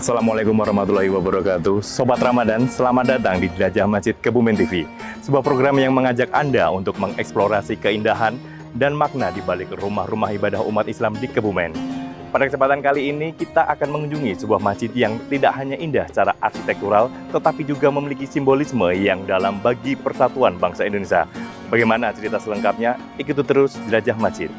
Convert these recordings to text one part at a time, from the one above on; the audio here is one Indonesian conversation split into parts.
Assalamualaikum warahmatullahi wabarakatuh. Sobat Ramadan, selamat datang di Jelajah Masjid Kebumen TV. Sebuah program yang mengajak Anda untuk mengeksplorasi keindahan dan makna di balik rumah-rumah ibadah umat Islam di Kebumen. Pada kesempatan kali ini, kita akan mengunjungi sebuah masjid yang tidak hanya indah secara arsitektural, tetapi juga memiliki simbolisme yang dalam bagi persatuan bangsa Indonesia. Bagaimana cerita selengkapnya? Ikuti terus Jelajah Masjid.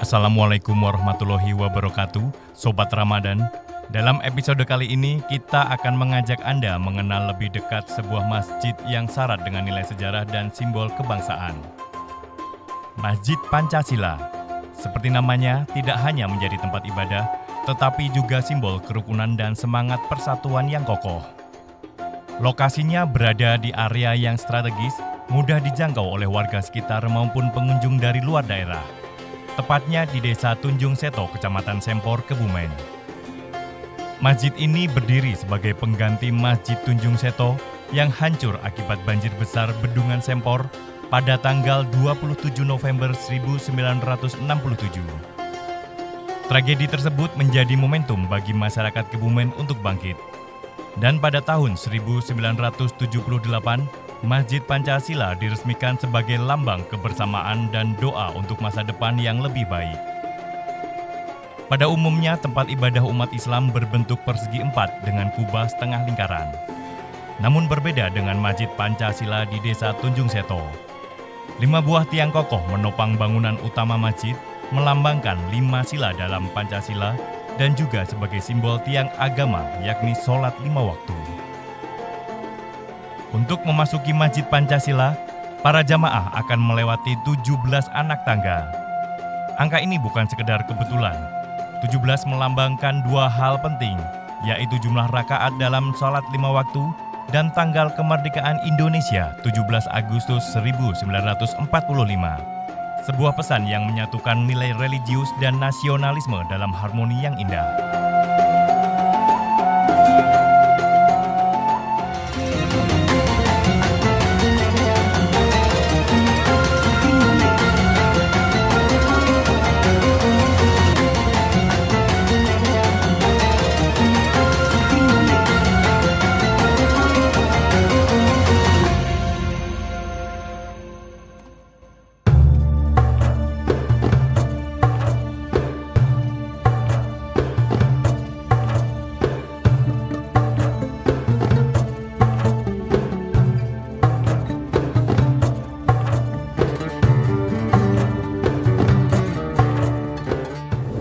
Assalamualaikum warahmatullahi wabarakatuh, Sobat Ramadan. Dalam episode kali ini, kita akan mengajak Anda mengenal lebih dekat sebuah masjid yang syarat dengan nilai sejarah dan simbol kebangsaan. Masjid Pancasila, seperti namanya, tidak hanya menjadi tempat ibadah, tetapi juga simbol kerukunan dan semangat persatuan yang kokoh. Lokasinya berada di area yang strategis, mudah dijangkau oleh warga sekitar maupun pengunjung dari luar daerah. Tepatnya di Desa Tunjung Seto, Kecamatan Sempor, Kebumen. Masjid ini berdiri sebagai pengganti Masjid Tunjung Seto yang hancur akibat banjir besar Bendungan Sempor pada tanggal 27 November 1967. Tragedi tersebut menjadi momentum bagi masyarakat Kebumen untuk bangkit. Dan pada tahun 1978, Masjid Pancasila diresmikan sebagai lambang kebersamaan dan doa untuk masa depan yang lebih baik. Pada umumnya, tempat ibadah umat Islam berbentuk persegi empat dengan kubah setengah lingkaran. Namun berbeda dengan Masjid Pancasila di Desa Tunjung Seto. 5 buah tiang kokoh menopang bangunan utama masjid, melambangkan 5 sila dalam Pancasila dan juga sebagai simbol tiang agama, yakni sholat 5 waktu. Untuk memasuki Masjid Pancasila, para jamaah akan melewati 17 anak tangga. Angka ini bukan sekedar kebetulan. 17 melambangkan 2 hal penting, yaitu jumlah rakaat dalam sholat 5 waktu dan tanggal kemerdekaan Indonesia 17 Agustus 1945. Sebuah pesan yang menyatukan nilai religius dan nasionalisme dalam harmoni yang indah.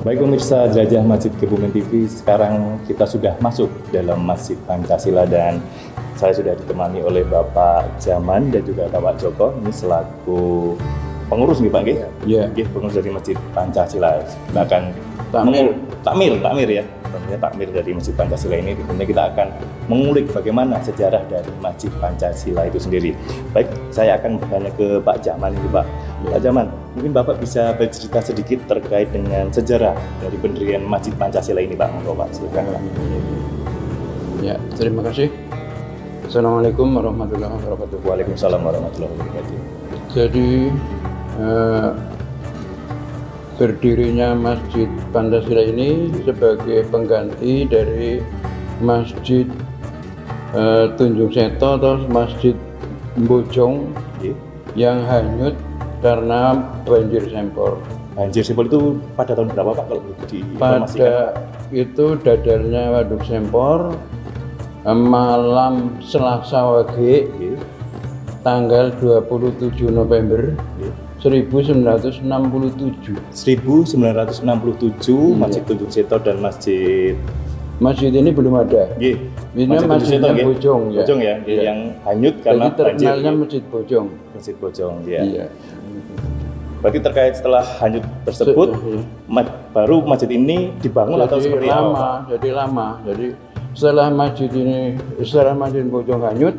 Baik pemirsa Jelajah Masjid Kebumen TV, sekarang kita sudah masuk dalam Masjid Pancasila dan saya sudah ditemani oleh Bapak Jaman dan juga Bapak Joko, ini selaku pengurus nih Pak, Iya. Pengurus dari Masjid Pancasila. Kita akan takmir ya. Tentunya takmir dari Masjid Pancasila ini, tentunya kita akan mengulik bagaimana sejarah dari Masjid Pancasila itu sendiri. Baik, saya akan bertanya ke Pak Jaman ini Pak. Pak Jaman, mungkin Bapak bisa bercerita sedikit terkait dengan sejarah dari pendirian Masjid Pancasila ini Pak. Monggo Pak, silakan Pak. Ya, terima kasih. Assalamualaikum warahmatullahi wabarakatuh. Waalaikumsalam warahmatullahi wabarakatuh. Jadi berdirinya Masjid Pancasila ini sebagai pengganti dari Masjid Tunjung Seto atau Masjid Bojong yang hanyut karena banjir Sempor. Banjir Sempor itu pada tahun berapa Pak kalau diinformasikan? Pada itu dadarnya Waduk Sempor malam Selasa Wage tanggal 27 November 1967. 1967 Masjid Tunjung Seto dan Masjid ini belum ada. Ini Masjidnya Bojong ya. Bojong ya, yang hanyut karena jadi terkenalnya banjir. Masjid Bojong. Masjid Bojong ya. Iya. Berarti terkait setelah hanyut tersebut baru masjid ini dibangun atau seperti lama, apa? jadi lama. Jadi setelah masjid Bojong Hanyut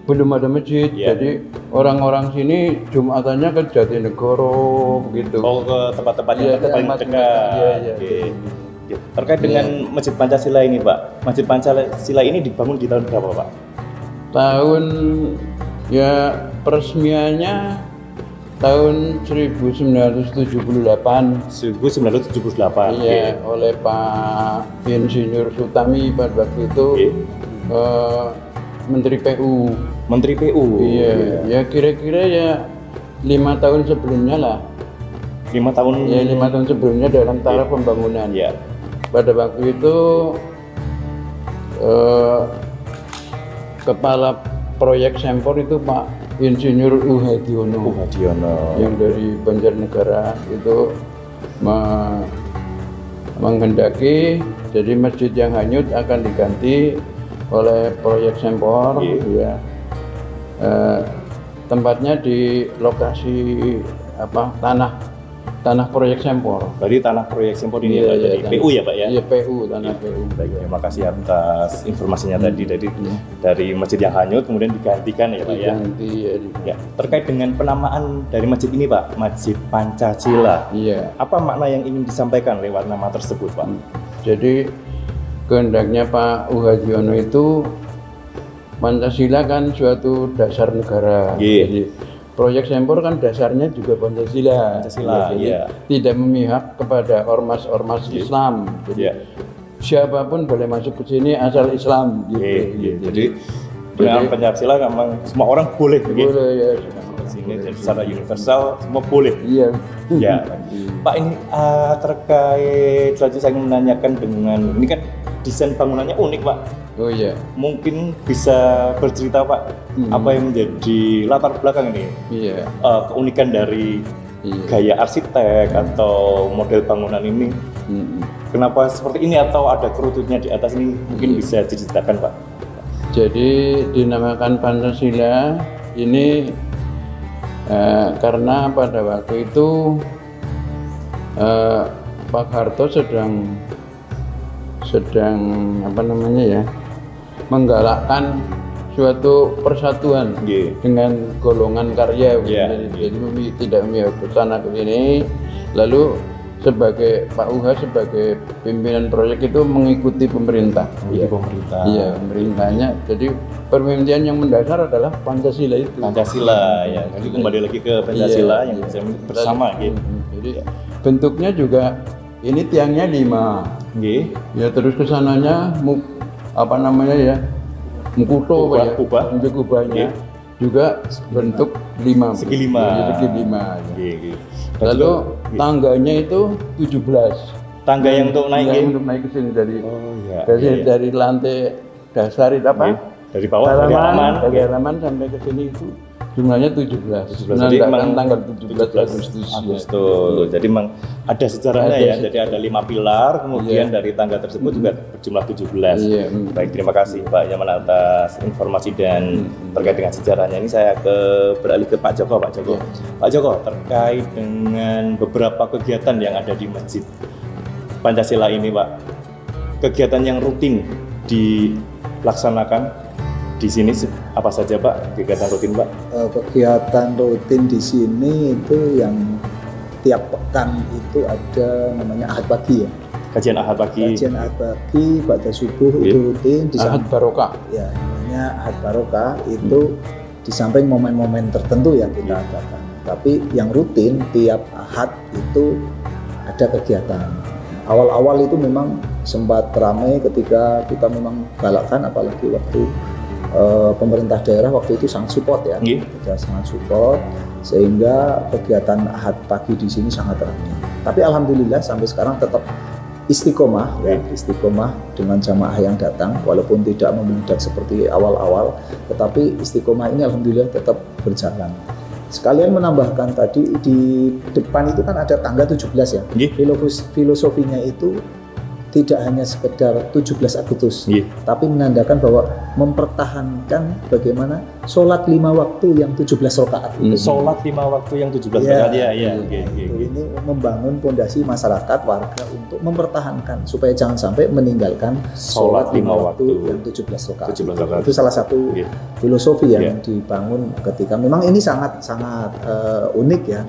belum ada masjid. Jadi orang-orang sini Jumatannya ke Jatinegoro begitu. Oh, ke tempat-tempat yang paling dekat. Terkait dengan Masjid Pancasila ini, Pak. Masjid Pancasila ini dibangun di tahun berapa, Pak? Tahun peresmiannya tahun 1978. 1978. Iya, oleh Pak Insinyur Sutami pada waktu itu Menteri PU. Menteri PU. Iya, ya kira-kira ya 5 tahun sebelumnya lah. 5 tahun. Ya 5 tahun sebelumnya dalam taraf pembangunan. Iya. Pada waktu itu kepala proyek Sempor itu Pak Insinyur U Hadiono yang dari Banjarnegara itu menghendaki jadi masjid yang hanyut akan diganti oleh proyek Sempor. Tempatnya di lokasi tanah proyek Sempor. Berarti tanah proyek Sempor ini dari PU ya, Pak ya? Iya, PU, tanah PU. Baik, terima kasih atas informasinya tadi dari masjid yang hanyut kemudian digantikan ya, Pak ya? Ya. Terkait dengan penamaan dari masjid ini, Pak, Masjid Pancasila. Iya. Apa makna yang ingin disampaikan lewat nama tersebut, Pak? Jadi kehendaknya Pak U Hadiono itu Pancasila kan suatu dasar negara. Jadi proyek Sempor kan dasarnya juga Pancasila. Jadi tidak memihak kepada ormas-ormas Islam. Jadi siapapun boleh masuk ke sini asal Islam gitu. Jadi dengan Pancasila memang semua orang boleh ya. Sini dan secara universal semua boleh. Iya. Ya. Pak, ini terkait selanjutnya saya ingin menanyakan dengan ini kan desain bangunannya unik, Pak. Oh iya. Mungkin bisa bercerita, Pak, apa yang menjadi latar belakang ini? Iya. Keunikan dari gaya arsitek atau model bangunan ini. Kenapa seperti ini atau ada kerututnya di atas ini? Mungkin bisa diceritakan, Pak. Jadi dinamakan Pancasila ini karena pada waktu itu Pak Harto sedang menggalakkan suatu persatuan dengan golongan karya. Jadi tidak memihak ke sana ke sini. Lalu sebagai Pak UH sebagai pimpinan proyek itu mengikuti pemerintah. Iya, pemerintahnya. Jadi pemimpinan yang mendasar adalah Pancasila itu. Pancasila ya. Jadi kembali lagi ke Pancasila yang bisa bersama gitu. Jadi bentuknya juga ini tiangnya 5. Ya terus kesananya Mukuto kubahnya juga bentuk 5. Segi 5. Lalu tangganya itu 17. Tangga yang untuk naik ke sini dari lantai dasar itu dari bawah dari halaman sampai ke sini itu jumlahnya 17. Jadi memang tanggal 17 Agustus. Jadi memang ada sejarahnya ya. Jadi ada 5 pilar, kemudian dari tangga tersebut juga berjumlah 17. Baik, terima kasih Pak Yaman atas informasi dan terkait dengan sejarahnya. Ini saya beralih ke Pak Joko. Pak Joko, terkait dengan beberapa kegiatan yang ada di Masjid Pancasila ini, Pak. Kegiatan yang rutin dilaksanakan di sini apa saja, Pak? Kegiatan rutin, Pak? Kegiatan rutin di sini itu yang tiap pekan itu ada namanya Ahad Pagi ya. Kajian Ahad Pagi. Kajian Ahad Pagi, Ba'da Subuh itu rutin. Ahad Barokah. Ya, namanya Ahad Barokah itu di samping momen-momen tertentu yang kita adakan. Tapi yang rutin tiap Ahad itu ada kegiatan. Awal-awal itu memang sempat ramai ketika kita memang galakkan, apalagi waktu pemerintah daerah waktu itu sangat support ya, kita sangat support sehingga kegiatan Ahad Pagi di sini sangat ramai. Tapi alhamdulillah sampai sekarang tetap istiqomah ya, istiqomah dengan jamaah yang datang walaupun tidak membludak seperti awal-awal, tetapi istiqomah ini alhamdulillah tetap berjalan. Sekalian menambahkan tadi di depan itu kan ada tangga 17 ya. Filosofinya itu tidak hanya sekedar 17 Agustus, tapi menandakan bahwa mempertahankan bagaimana sholat 5 waktu yang 17 rakaat. Sholat 5 waktu yang 17 rakaat Ini membangun fondasi masyarakat warga untuk mempertahankan supaya jangan sampai meninggalkan sholat 5 waktu yang 17 rakaat. Itu salah satu filosofi yang dibangun ketika memang ini sangat unik ya.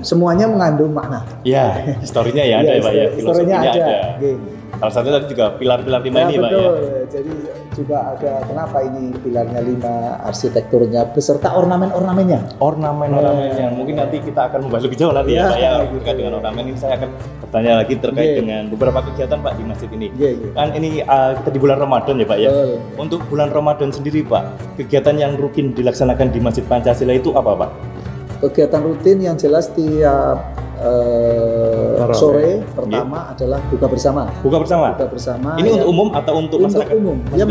Semuanya mengandung makna. Ya, historinya ya ada ya Pak ya. Historinya ada. Salah satunya tadi juga pilar-pilar 5 ini Pak ya. Jadi juga ada kenapa ini pilarnya 5, arsitekturnya beserta ornamen-ornamennya. Ornamen-ornamennya. Mungkin nanti kita akan membahas lebih jauh nanti ya Pak ya. Terkait dengan ornamen ini saya akan bertanya lagi terkait dengan beberapa kegiatan Pak di masjid ini. Kan ini kita di bulan Ramadan ya Pak ya. Untuk bulan Ramadan sendiri Pak, kegiatan yang rutin dilaksanakan di Masjid Pancasila itu apa Pak? Kegiatan rutin yang jelas tiap sore pertama adalah buka bersama. Buka bersama. Ini untuk umum atau untuk masyarakat? Umum. Ya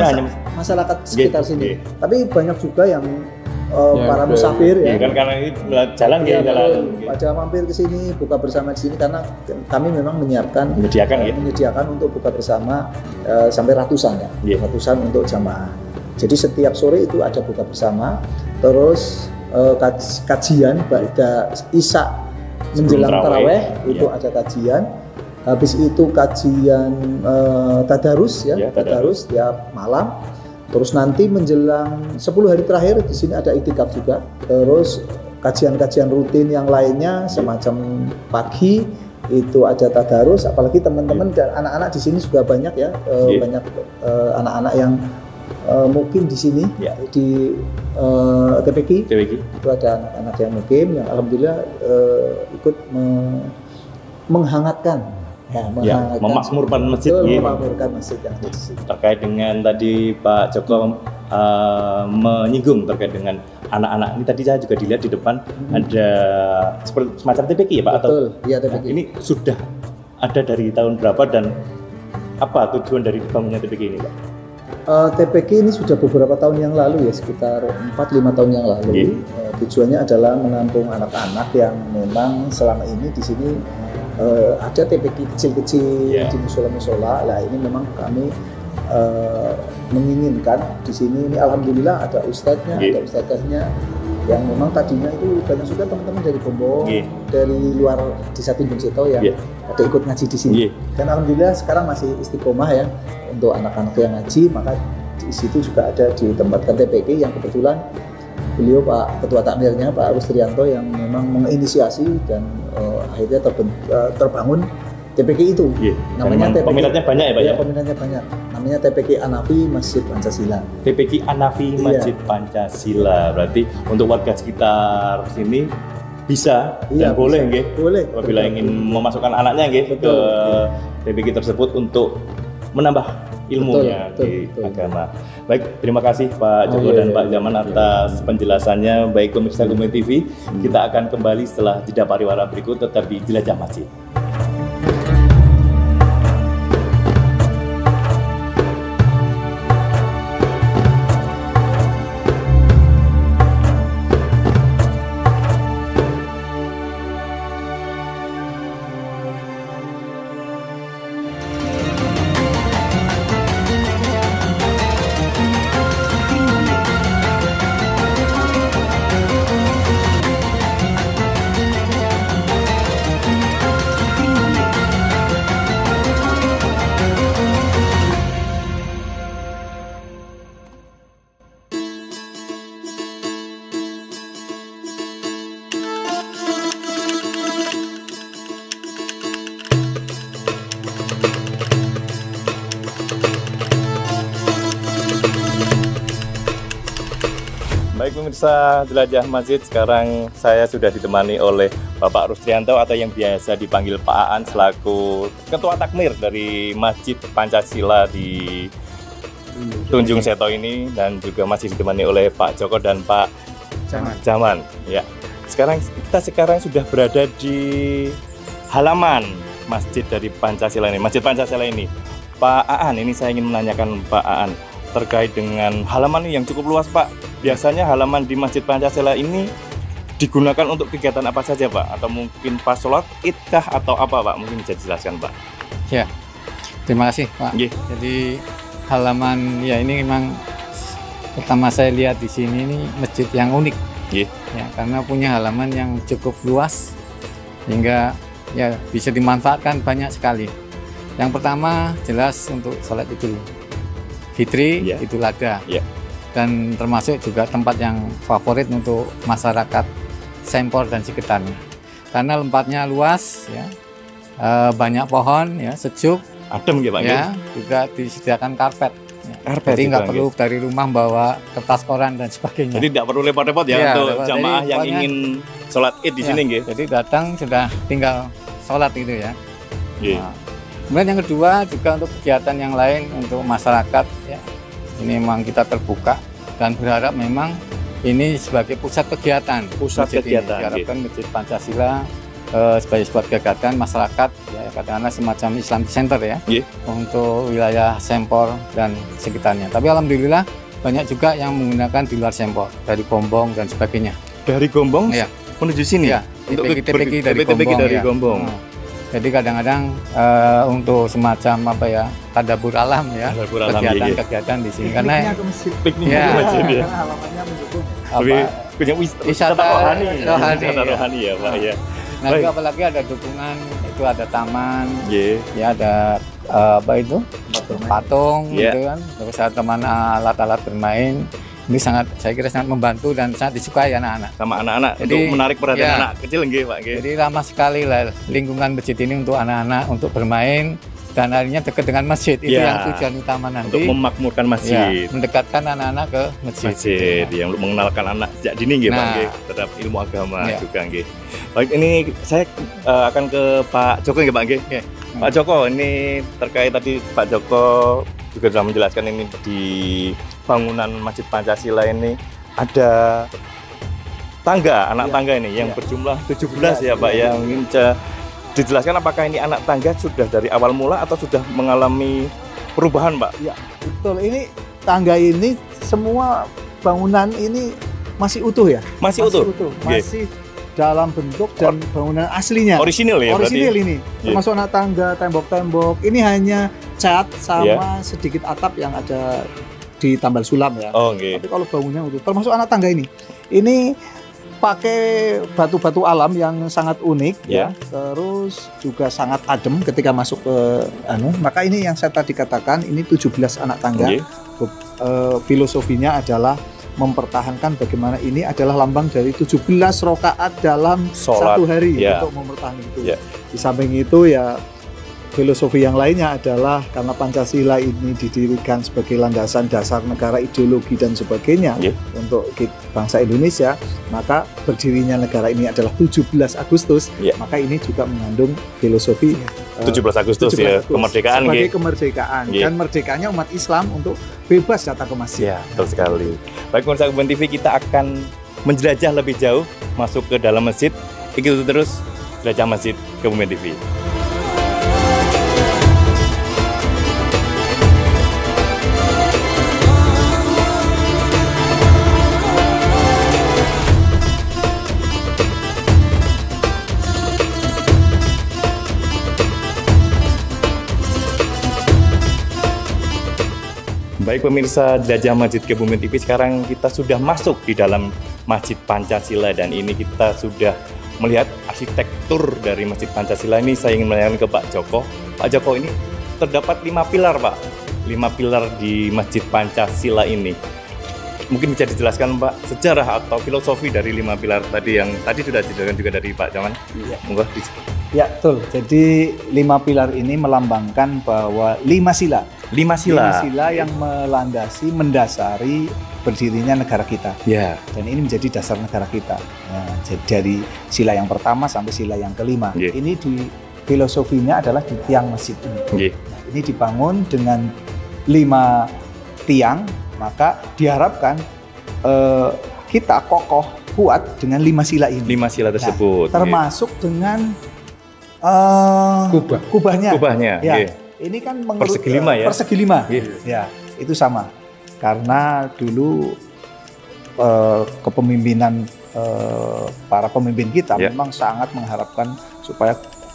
masyarakat sekitar sini. Tapi banyak juga yang para musafir ya. Kan karena ini jalan Pada mampir ke sini buka bersama di sini karena kami memang menyediakan untuk buka bersama sampai ratusan ya. Ratusan untuk jamaah. Jadi setiap sore itu ada buka bersama. Terus kajian pada Isya menjelang taraweh itu ada kajian. Habis itu kajian tadarus tadarus tiap malam. Terus nanti menjelang 10 hari terakhir di sini ada itikaf juga. Terus kajian-kajian rutin yang lainnya semacam pagi itu ada tadarus, apalagi teman-teman dan anak-anak di sini juga banyak ya, banyak anak-anak yang mukim di sini di TPQ itu ada anak-anak yang mukim yang alhamdulillah ikut menghangatkan memakmurkan masjid. Memakmurkan masjid yang di sini. Terkait dengan tadi Pak Joko menyinggung terkait dengan anak-anak ini, tadi saya juga dilihat di depan ada seperti semacam TPQ ya Pak? Betul, iya TPQ. Ini sudah ada dari tahun berapa dan apa tujuan dari dibangunnya TPQ ini Pak? TPQ ini sudah beberapa tahun yang lalu ya, sekitar 4-5 tahun yang lalu. Tujuannya adalah menampung anak-anak yang memang selama ini di sini ada TPQ kecil-kecil di musola-musola. Lah ini memang kami menginginkan di sini ini alhamdulillah ada ustadznya, ada ustadzahnya yang memang tadinya itu banyak juga teman-teman dari Bombong, dari luar desa Tunjung Seto yang ada ikut ngaji di sini. Dan alhamdulillah sekarang masih istiqomah ya untuk anak-anak yang ngaji, maka di situ juga ada ditempatkan TPQ yang kebetulan beliau Pak Ketua Takmirnya Pak Rustrianto yang memang menginisiasi dan akhirnya terbangun TPQ itu. Namanya TPQ. Peminatnya banyak ya Pak ya? Peminatnya banyak. Namanya TPQ Anafi Masjid Pancasila. TPQ Anafi Masjid Pancasila. Berarti untuk warga sekitar sini bisa dan boleh nggih? Boleh. Apabila ingin memasukkan anaknya nggih ke TPQ tersebut untuk menambah ilmunya di agama. Baik, terima kasih Pak Joko dan Pak Zaman atas penjelasannya. Baik pemirsa Gumeng TV, kita akan kembali setelah jeda pariwara berikut, tetap di Jelajah Masjid. Baik pemirsa Jelajah Masjid, sekarang saya sudah ditemani oleh Bapak Rustrianto atau yang biasa dipanggil Pak Aan selaku Ketua Takmir dari Masjid Pancasila di Tunjung Seto ini, dan juga masih ditemani oleh Pak Joko dan Pak Zaman. Ya, kita sekarang sudah berada di halaman Masjid dari Pancasila ini, Masjid Pancasila ini. Pak Aan, ini saya ingin menanyakan Pak Aan terkait dengan halaman ini yang cukup luas Pak. Biasanya halaman di Masjid Pancasila ini digunakan untuk kegiatan apa saja Pak? Atau mungkin pas sholat id kah atau apa Pak? Mungkin bisa dijelaskan Pak. Ya, Terima kasih Pak. Jadi halaman ya ini memang pertama saya lihat di sini ini masjid yang unik. Ya, karena punya halaman yang cukup luas hingga ya bisa dimanfaatkan banyak sekali. Yang pertama jelas untuk sholat Idul Fitri, Idul Adha. Dan termasuk juga tempat yang favorit untuk masyarakat Sempor dan sekitarnya. Karena tempatnya luas, ya, banyak pohon, ya, sejuk, adem ya Pak. Ya, juga disediakan karpet. Ya. Jadi nggak perlu dari rumah bawa kertas koran dan sebagainya. Jadi tidak perlu repot-repot ya untuk jamaah yang ingin sholat Id di sini, nggih. Jadi datang sudah tinggal sholat gitu ya. Nah, kemudian yang kedua juga untuk kegiatan yang lain untuk masyarakat, ya. Ini memang kita terbuka dan berharap memang ini sebagai pusat kegiatan. Pusat kegiatan. Diharapkan Masjid Pancasila sebagai sebuah kegiatan masyarakat, ya katakanlah semacam Islamic Center ya, untuk wilayah Sempor dan sekitarnya. Tapi alhamdulillah banyak juga yang menggunakan di luar Sempor, dari Gombong dan sebagainya. Dari Gombong menuju sini? Ya, TPG dari Gombong. Jadi kadang-kadang untuk semacam apa ya, tadabbur alam ya, kegiatan-kegiatan di sini karena piknik halamannya mendukung punya wisata rohani ya Pak ya. Nah itu apalagi ada dukungan, itu ada taman, ya ada apa itu patung gitu kan, terus ada alat-alat bermain. Ini saya kira sangat membantu dan sangat disukai anak-anak. Sama anak-anak, jadi, untuk menarik perhatian anak kecil nggih Pak. Jadi ramah sekali lah lingkungan masjid ini untuk anak-anak untuk bermain dan akhirnya dekat dengan masjid. Itu yang tujuan utama nanti. Untuk memakmurkan masjid. Mendekatkan anak-anak ke masjid. Yang mengenalkan anak sejak dini nggih Pak nggih terhadap ilmu agama juga nggih. Baik, ini saya akan ke Pak Joko nggih Pak nggih. Pak Joko, ini terkait tadi Pak Joko juga sudah menjelaskan ini di bangunan Masjid Pancasila ini ada tangga, anak tangga ini yang berjumlah 17 ya Pak, yang ingin dijelaskan apakah ini anak tangga sudah dari awal mula atau sudah mengalami perubahan Pak? Ya betul, ini tangga ini semua bangunan ini masih utuh ya? Masih utuh? Masih dalam bentuk dan bangunan aslinya. Orisinil ya? Orisinil ini, termasuk anak tangga, tembok-tembok, ini hanya cat sama sedikit atap yang ada di tambal sulam ya. Tapi kalau bangunnya utuh, termasuk anak tangga ini pakai batu-batu alam yang sangat unik ya. Terus juga sangat adem ketika masuk ke maka ini yang saya tadi katakan, ini 17 anak tangga. Filosofinya adalah mempertahankan bagaimana ini adalah lambang dari 17 rakaat dalam satu hari untuk mempertahankan itu. Di samping itu ya filosofi yang lainnya adalah karena Pancasila ini didirikan sebagai landasan dasar negara, ideologi dan sebagainya untuk bangsa Indonesia, maka berdirinya negara ini adalah 17 Agustus, maka ini juga mengandung filosofi 17 Agustus ya, kemerdekaan sebagai kemerdekaan dan merdekanya umat Islam untuk bebas datang ke masjid. Betul sekali. Baik, pemirsa Kebumen TV, kita akan menjelajah lebih jauh masuk ke dalam masjid. Ikuti terus jelajah Masjid Kebumen TV. Baik pemirsa jelajah Masjid Kebumen TV, sekarang kita sudah masuk di dalam Masjid Pancasila dan ini kita sudah melihat arsitektur dari Masjid Pancasila ini. Saya ingin menanyakan ke Pak Joko. Pak Joko, ini terdapat 5 pilar Pak, 5 pilar di Masjid Pancasila ini. Mungkin bisa dijelaskan Pak sejarah atau filosofi dari 5 pilar tadi yang tadi sudah dijelaskan juga dari Pak Jaman. Monggo. Ya betul, jadi 5 pilar ini melambangkan bahwa 5 sila yang mendasari berdirinya negara kita. Dan ini menjadi dasar negara kita. Nah, dari sila yang pertama sampai sila yang kelima. Ini di filosofinya adalah di tiang masjid ini. Nah, ini dibangun dengan 5 tiang, maka diharapkan kita kokoh kuat dengan 5 sila ini. 5 sila tersebut. Nah, termasuk dengan kubahnya. Ini kan persegi 5 ya. Persegi 5. Ya, itu sama. Karena dulu kepemimpinan para pemimpin kita memang sangat mengharapkan supaya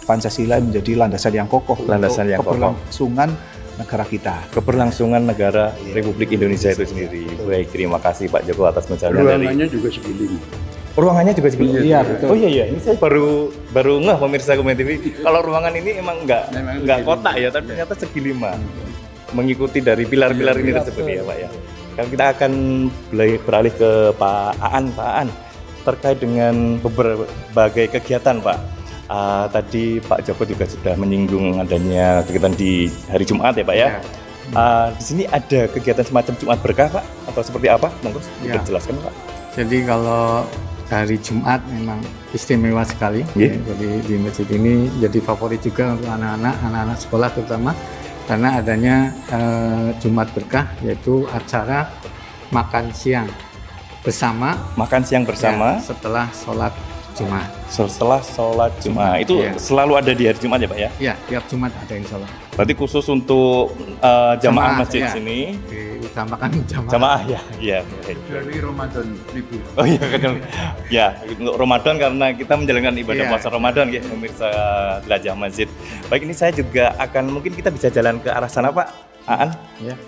Pancasila menjadi landasan yang kokoh Landasan untuk yang kokoh. keberlangsungan negara kita. Keberlangsungan negara Republik Indonesia itu sendiri. Baik, terima kasih Pak Joko atas penjelasan dari. Ruangannya juga segiling. Ruangannya juga seperti itu. Iya, betul. Oh iya, ini saya baru ngeh pemirsa Kebumen TV. Kalau ruangan ini emang nggak kotak ya, tapi ternyata segi 5. Mengikuti dari pilar-pilar ini tersebut ya Pak ya. Sekarang kita akan beralih ke Pak Aan terkait dengan berbagai kegiatan Pak. Tadi Pak Joko juga sudah menyinggung adanya kegiatan di hari Jumat ya Pak ya. Di sini ada kegiatan semacam Jumat berkah Pak atau seperti apa? Monggo dijelaskan Pak. Jadi kalau hari Jumat memang istimewa sekali. Jadi di masjid ini jadi favorit juga untuk anak-anak sekolah terutama karena adanya Jumat berkah, yaitu acara makan siang bersama. Makan siang bersama setelah sholat Jumat. Setelah sholat Jumat itu selalu ada di hari Jumat ya Pak ya? Iya, tiap Jumat ada insya Allah. Berarti khusus untuk jamaah masjid sini. Diutamakan Jamaah ya. Dari Ramadan libur. Oh iya kan. Ya, untuk Ramadan karena kita menjalankan ibadah puasa Ramadan ya pemirsa Jelajah Masjid. Baik, ini saya juga akan mungkin kita bisa jalan ke arah sana Pak Aan. Ya.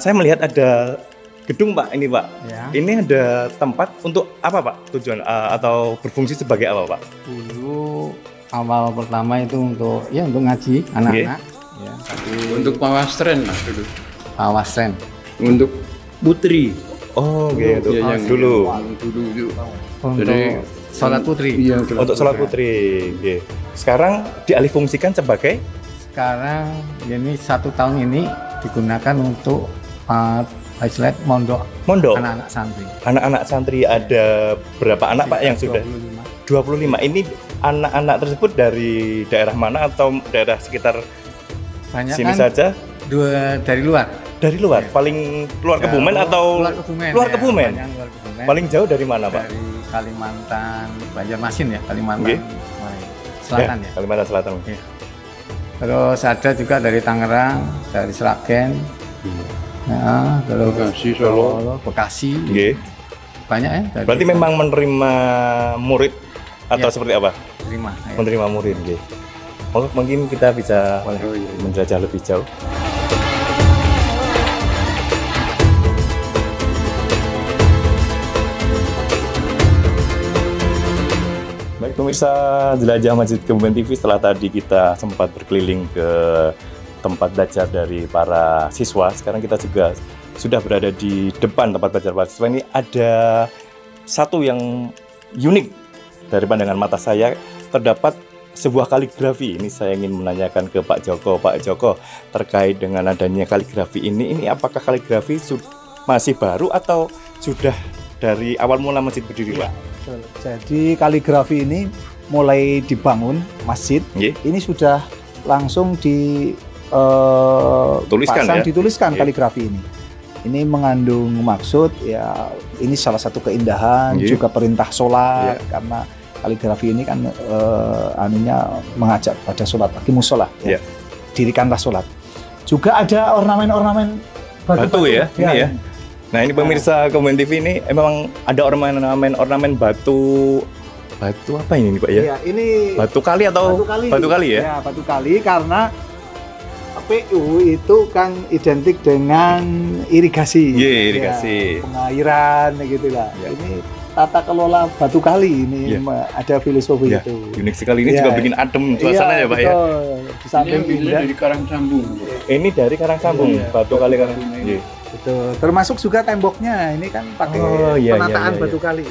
Saya melihat ada gedung Pak ini Pak. Ya. Ini ada tempat untuk apa Pak tujuan atau berfungsi sebagai apa Pak? Dulu awal pertama itu untuk ngaji anak-anak. Ya, Untuk pawastren Mas dulu. Pawastren. Untuk putri. Oh gitu. Yang Dulu. Untuk sholat putri. Iya, Untuk sholat putri. Okay. Sekarang dialihfungsikan sebagai? Sekarang ini 1 tahun ini digunakan untuk mondok anak-anak santri. Anak-anak santri ada berapa anak Pak yang sudah? 25. Ini anak-anak tersebut dari daerah mana atau daerah sekitar Banyak sini kan saja? Dari luar. Dari luar? Paling luar Kebumen atau? Luar Kebumen. Luar Kebumen. Luar Kebumen. Paling jauh dari mana Pak? Dari Kalimantan, Banjarmasin ya, Kalimantan Selatan ya. Kalimantan Selatan. Ya. Terus ada juga dari Tangerang, dari Sragen, terus Bekasi, Solo. Bekasi. Banyak ya. Berarti memang menerima murid atau seperti apa? Terima. Ya. Menerima murid. Mungkin kita bisa menjelajah lebih jauh. Baik pemirsa Jelajah Masjid Kebumen TV, setelah tadi kita sempat berkeliling ke tempat belajar dari para siswa, sekarang kita juga sudah berada di depan tempat belajar para siswa. Ini ada satu yang unik dari pandangan mata saya, terdapat sebuah kaligrafi. Ini saya ingin menanyakan ke Pak Joko. Pak Joko, terkait dengan adanya kaligrafi ini apakah kaligrafi masih baru atau sudah dari awal mula masjid berdiri Pak? Jadi kaligrafi ini mulai dibangun masjid, ini sudah langsung dituliskan kaligrafi ini. Ini mengandung maksud ya, ini salah satu keindahan, juga perintah sholat, karena kaligrafi ini kan mengajak pada sholat, aqimus sholat, dirikanlah sholat. Juga ada ornamen-ornamen batu ya, ini ya. Nah ini pemirsa Kebumen TV, ini memang ada ornamen batu apa ini Pak ya? Iya, ini batu kali atau batu kali ya? Ya, batu kali karena PU itu kan identik dengan irigasi. Irigasi. Ya, pengairan gitulah. Ini tata kelola batu kali ini ada filosofi itu. Unik sekali, ini juga bikin adem suasana ya Pak ya. Di samping indah. Dari Karangsambung. Ini dari Karangsambung, batu kali kan. Betul. Termasuk juga temboknya, ini kan pakai penataan batu kali.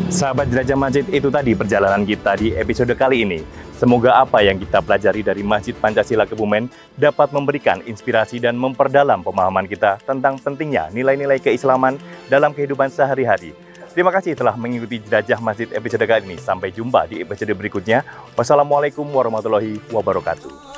Sahabat Jelajah Masjid, itu tadi perjalanan kita di episode kali ini. Semoga apa yang kita pelajari dari Masjid Pancasila Kebumen dapat memberikan inspirasi dan memperdalam pemahaman kita tentang pentingnya nilai-nilai keislaman dalam kehidupan sehari-hari. Terima kasih telah mengikuti Jelajah Masjid episode kali ini. Sampai jumpa di episode berikutnya. Wassalamualaikum warahmatullahi wabarakatuh.